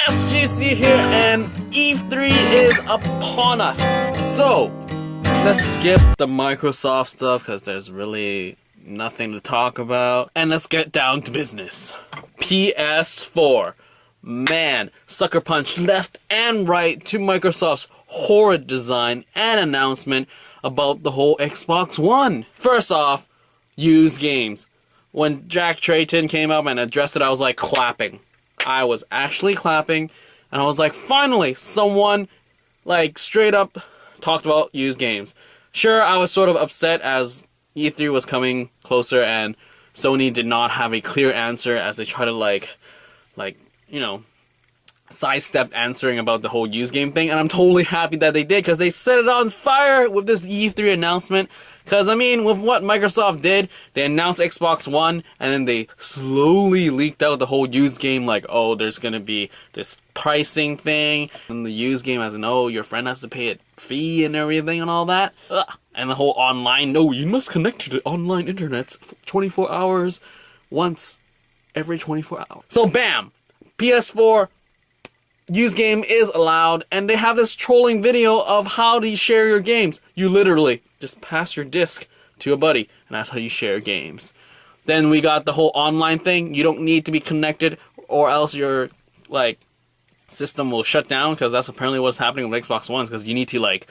SGC here, and E3 is upon us. So, let's skip the Microsoft stuff because there's really nothing to talk about. And let's get down to business. PS4. Man, Suckerpunch left and right to Microsoft's horrid design and announcement about the whole Xbox One. First off, used games. When Jack Tretton came up and addressed it, I was like clapping. I was actually clapping, and I was like, finally, someone, like, straight up talked about used games. Sure, I was sort of upset as E3 was coming closer, and Sony did not have a clear answer as they try to, like, you know, sidestep answering about the whole used game thing, and I'm totally happy that they did, because they set it on fire with this E3 announcement. Because, I mean, with what Microsoft did, they announced Xbox One, and then they slowly leaked out the whole used game, like, oh, there's gonna be this pricing thing, and the used game as in, oh, your friend has to pay a fee and everything and all that. Ugh. And the whole online, no, you must connect to the online internet 24 hours once every 24 hours. So, bam! PS4 used game is allowed, and they have this trolling video of how to share your games. You literally just pass your disc to a buddy, and that's how you share games. Then we got the whole online thing. You don't need to be connected, or else your, like, system will shut down, because that's apparently what's happening with Xbox Ones, because you need to, like,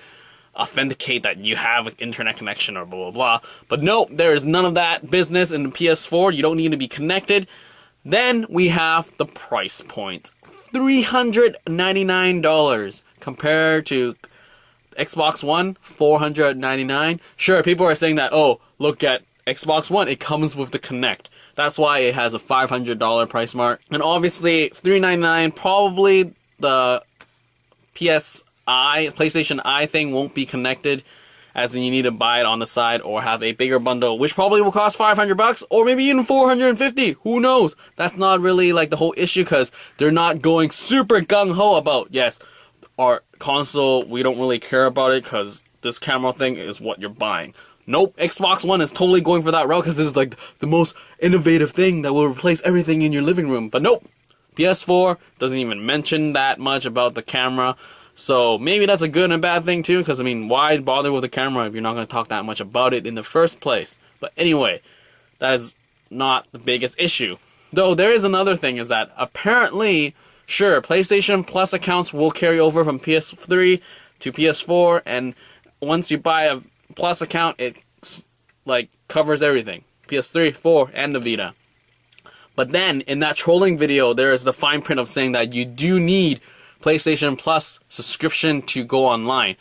authenticate that you have an internet connection or blah, blah, blah. But no, there is none of that business in the PS4. You don't need to be connected. Then we have the price point. $399 compared to Xbox One, $499. Sure, people are saying that, oh, look at Xbox One, it comes with the Kinect. That's why it has a $500 price mark. And obviously, $399, probably the PlayStation Eye thing won't be connected, as in you need to buy it on the side or have a bigger bundle, which probably will cost $500 or maybe even $450. Who knows? That's not really like the whole issue, because they're not going super gung-ho about, yes, our console, we don't really care about it because this camera thing is what you're buying. Nope, Xbox One is totally going for that route because this is like the most innovative thing that will replace everything in your living room. But nope, PS4 doesn't even mention that much about the camera. So maybe that's a good and a bad thing too, because I mean, why bother with the camera if you're not going to talk that much about it in the first place? But anyway, that is not the biggest issue. Though there is another thing, is that apparently, sure, PlayStation Plus accounts will carry over from PS3 to PS4, and once you buy a Plus account, it like covers everything. PS3, 4, and the Vita. But then, in that trolling video, there is the fine print of saying that you do need PlayStation Plus subscription to go online.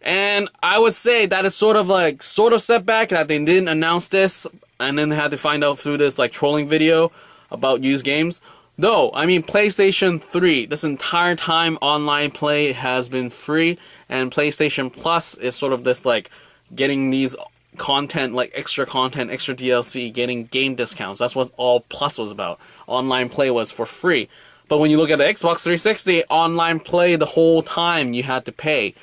And I would say that is sort of setback that they didn't announce this, and then they had to find out through this like trolling video about used games. Though, I mean, PlayStation 3, this entire time online play has been free, and PlayStation Plus is sort of this like getting these content, like extra content, extra DLC, getting game discounts. That's what all Plus was about. Online play was for free. But when you look at the Xbox 360, online play the whole time you had to pay.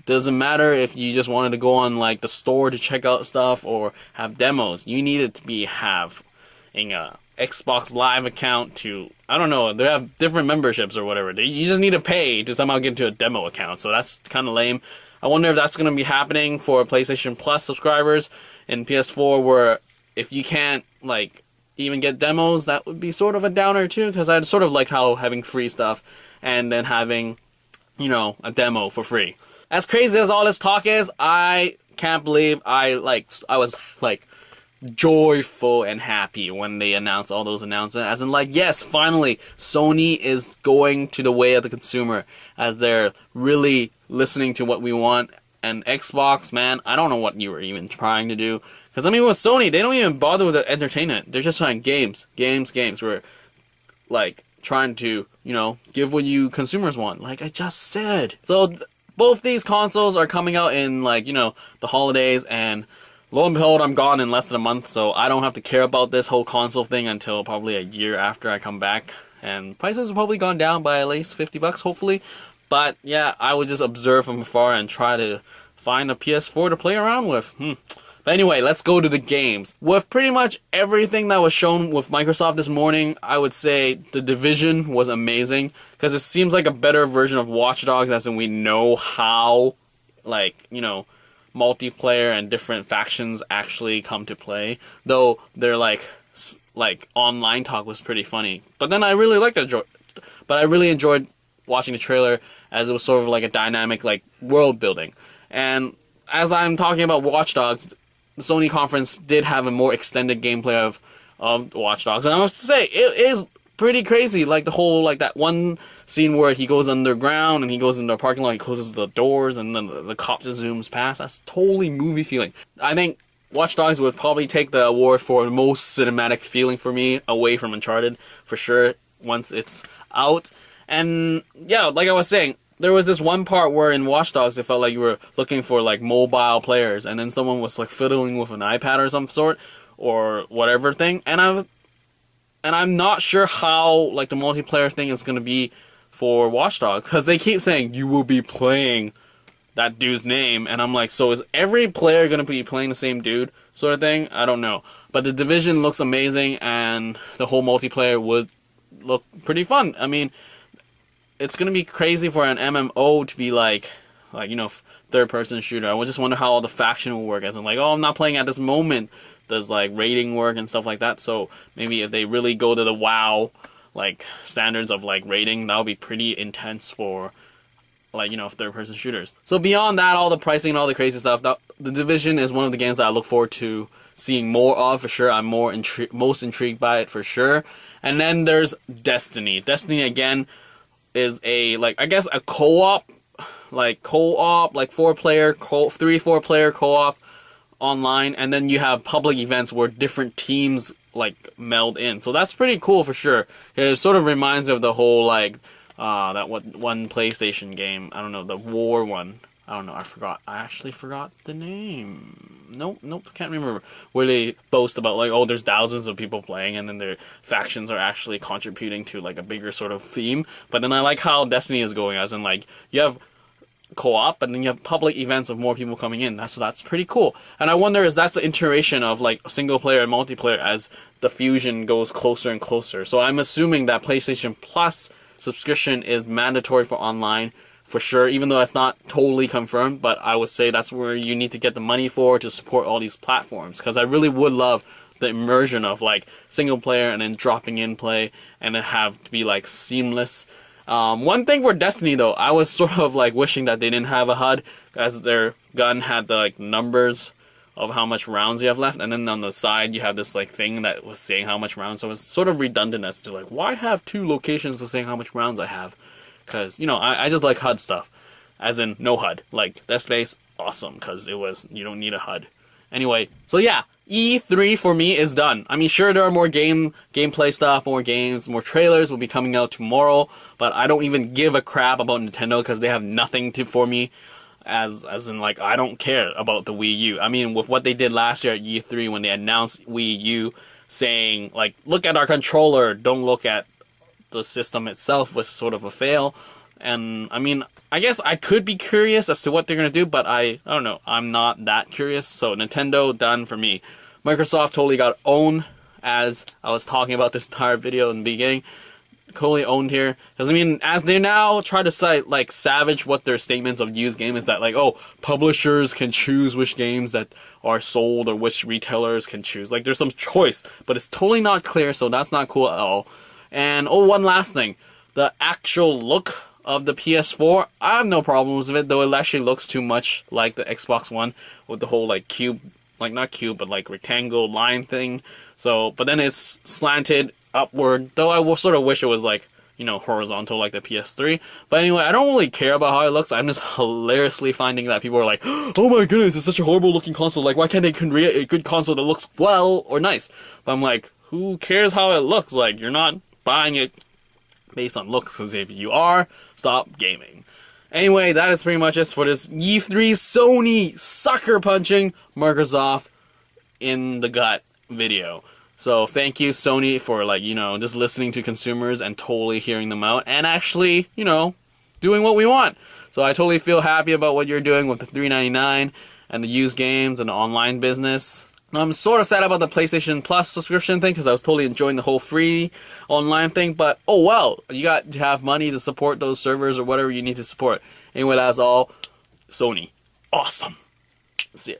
Doesn't matter if you just wanted to go on like the store to check out stuff or have demos. You needed to be having a Xbox Live account to, I don't know, they have different memberships or whatever. You just need to pay to somehow get into a demo account. So that's kind of lame. I wonder if that's going to be happening for PlayStation Plus subscribers in PS4, where if you can't like even get demos, that would be sort of a downer too, because I'd sort of like how having free stuff and then having, you know, a demo for free. As crazy as all this talk is, I can't believe I was like joyful and happy when they announced all those announcements, as in like, yes, finally Sony is going to the way of the consumer, as they're really listening to what we want. And Xbox, man, I don't know what you were even trying to do. Because, I mean, with Sony, they don't even bother with the entertainment. They're just trying games. We're, like, trying to, you know, give what you consumers want. Like I just said. So, both these consoles are coming out in, like, you know, the holidays. And lo and behold, I'm gone in less than a month. So, I don't have to care about this whole console thing until probably a year after I come back. And prices have probably gone down by at least $50, hopefully. But, yeah, I would just observe from afar and try to find a PS4 to play around with. But But anyway, let's go to the games. With pretty much everything that was shown with Microsoft this morning, I would say The Division was amazing, because it seems like a better version of Watch Dogs, as in we know how, like, you know, multiplayer and different factions actually come to play. Though they're like online talk was pretty funny. But then I really enjoyed watching the trailer, as it was sort of like a dynamic like world building. And as I'm talking about Watch Dogs, the Sony conference did have a more extended gameplay of Watch Dogs, and I must say it is pretty crazy. Like the whole, like that one scene where he goes underground and he goes into a parking lot, he closes the doors, and then the cop just zooms past. That's totally movie feeling. I think Watch Dogs would probably take the award for the most cinematic feeling for me, away from Uncharted, for sure, once it's out. And yeah, like I was saying, there was this one part where in Watch Dogs it felt like you were looking for like mobile players, and then someone was like fiddling with an iPad or some sort, or whatever thing, and I'm not sure how like the multiplayer thing is gonna be for Watch Dogs, because they keep saying you will be playing that dude's name, and I'm like, so is every player gonna be playing the same dude, sort of thing? I don't know. But The Division looks amazing, and the whole multiplayer would look pretty fun. I mean, it's gonna be crazy for an MMO to be like you know, third-person shooter. I just wonder how all the faction will work. As in, like, oh, I'm not playing at this moment. Does like rating work and stuff like that? So maybe if they really go to the WoW like standards of like rating, that'll be pretty intense for like, you know, third-person shooters. So beyond that, all the pricing and all the crazy stuff, The Division is one of the games that I look forward to seeing more of, for sure. I'm most intrigued by it, for sure. And then there's Destiny. Destiny again is a, like, I guess a co-op, like 4-player, 3-4-player co-op online, and then you have public events where different teams like meld in. So that's pretty cool, for sure. It sort of reminds me of the whole like that one PlayStation game. I don't know, the war one. I don't know. I actually forgot the name. Nope, can't remember. Where they boast about like, oh, there's thousands of people playing, and then their factions are actually contributing to like a bigger sort of theme. But then I like how Destiny is going, as in like you have co-op, and then you have public events of more people coming in. That's pretty cool. And I wonder if that's an iteration of like single player and multiplayer as the fusion goes closer and closer. So I'm assuming that PlayStation Plus subscription is mandatory for online, for sure, even though it's not totally confirmed, but I would say that's where you need to get the money for to support all these platforms, because I really would love the immersion of like single player and then dropping in play, and then have to be like seamless. One thing for Destiny though, I was sort of like wishing that they didn't have a HUD, as their gun had the like numbers of how much rounds you have left, and then on the side you have this like thing that was saying how much rounds. So it's sort of redundant as to like, why have two locations of saying how much rounds I have? Because, you know, I just like HUD stuff, as in no HUD. Like Dead Space, awesome, because you don't need a HUD. Anyway, so yeah, E3 for me is done. I mean, sure, there are more gameplay stuff, more games, more trailers will be coming out tomorrow, but I don't even give a crap about Nintendo, because they have nothing for me, as in, like, I don't care about the Wii U. I mean, with what they did last year at E3 when they announced Wii U, saying, like, look at our controller, don't look at the system itself, was sort of a fail. And I mean, I guess I could be curious as to what they're gonna do, but I don't know, I'm not that curious. So Nintendo, done for me. Microsoft totally got owned, as I was talking about this entire video in the beginning. Totally owned here, because I mean, as they now try to cite like savage what their statements of used game is, that like, oh, publishers can choose which games that are sold, or which retailers can choose. Like, there's some choice, but it's totally not clear, so that's not cool at all. And oh, one last thing, the actual look of the PS4, I have no problems with it, though it actually looks too much like the Xbox One, with the whole like cube, like not cube, but like rectangle line thing. So, but then it's slanted upward, though I will sort of wish it was like, you know, horizontal like the PS3. But anyway, I don't really care about how it looks. I'm just hilariously finding that people are like, oh my goodness, it's such a horrible looking console, like why can't they create a good console that looks well or nice? But I'm like, who cares how it looks? Like, you're not buying it based on looks, because if you are, stop gaming. Anyway, that is pretty much it for this E3 Sony sucker punching Microsoft in the gut video. So thank you, Sony, for, like, you know, just listening to consumers and totally hearing them out, and actually, you know, doing what we want. So I totally feel happy about what you're doing with the $399, and the used games and the online business. I'm sort of sad about the PlayStation Plus subscription thing because I was totally enjoying the whole free online thing, but oh well, you got to have money to support those servers or whatever you need to support. Anyway, that's all. Sony. Awesome. See ya.